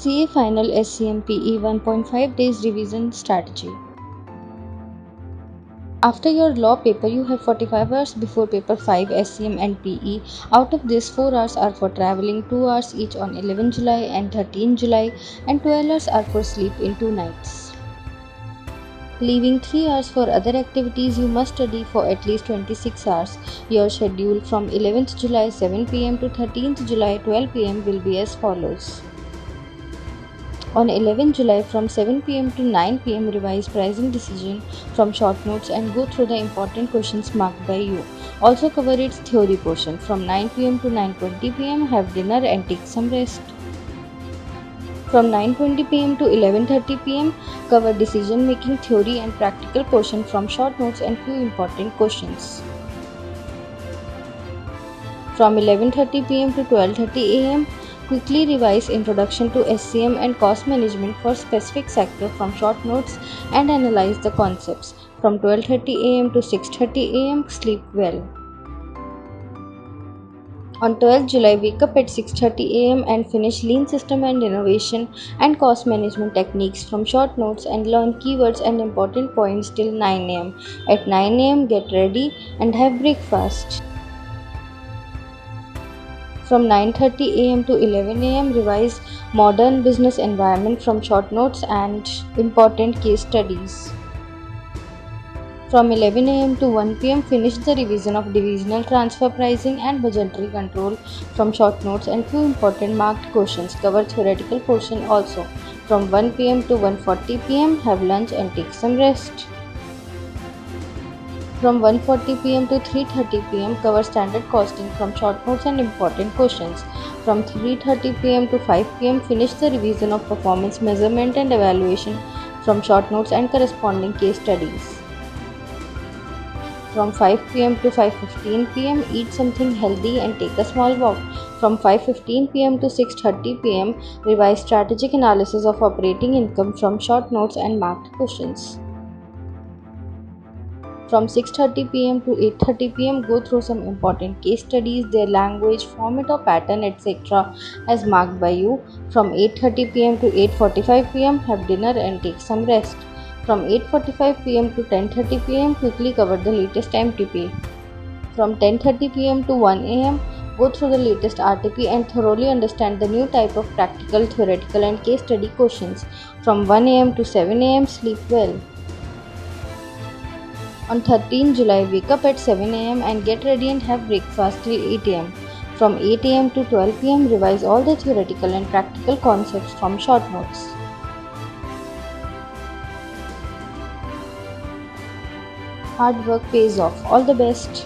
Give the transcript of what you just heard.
CA Final SCMPE 1.5 days revision strategy. After your law paper, you have 45 hours before paper 5 SCM and PE. Out of this, 4 hours are for traveling, 2 hours each on 11 July and 13 July, and 12 hours are for sleep in 2 nights. Leaving 3 hours for other activities, you must study for at least 26 hours. Your schedule from 11th July 7 pm to 13th July 12 pm will be as follows. On 11 July from 7 pm to 9 pm, revise pricing decision from short notes and go through the important questions marked by you. Also cover its theory portion. From 9 pm to 9:20 pm, have dinner and take some rest. From 9:20 pm to 11:30 pm, cover decision making theory and practical portion from short notes and few important questions. From 11:30 pm to 12:30 am, quickly revise Introduction to SCM and Cost Management for specific sector from short notes and analyze the concepts. From 12:30 am to 6:30 am, sleep well. On 12th July, wake up at 6:30 am and finish Lean System and Innovation and Cost Management techniques from short notes and learn keywords and important points till 9 am. At 9 am, get ready and have breakfast. From 9:30 am to 11 am, revise Modern Business Environment from short notes and important case studies. From 11 am to 1 pm, finish the revision of Divisional Transfer Pricing and Budgetary Control from short notes and few important marked questions. Cover theoretical portion also. From 1 pm to 1:40 pm, have lunch and take some rest. From 1:40 pm to 3:30 pm, cover standard costing from short notes and important questions. From 3:30 pm to 5 pm, finish the revision of performance measurement and evaluation from short notes and corresponding case studies. From 5 pm to 5:15 pm, eat something healthy and take a small walk. From 5:15 pm to 6:30 pm, revise strategic analysis of operating income from short notes and marked questions. From 6:30 pm to 8:30 pm, go through some important case studies, their language, format or pattern, etc. as marked by you. From 8:30 pm to 8:45 pm, have dinner and take some rest. From 8:45 pm to 10:30 pm, quickly cover the latest MTP. From 10:30 pm to 1 am, go through the latest RTP and thoroughly understand the new type of practical, theoretical and case study questions. From 1 am to 7 am, sleep well. On 13 July, wake up at 7 am and get ready and have breakfast till 8 am. From 8 am to 12 pm, revise all the theoretical and practical concepts from short notes. Hard work pays off. All the best.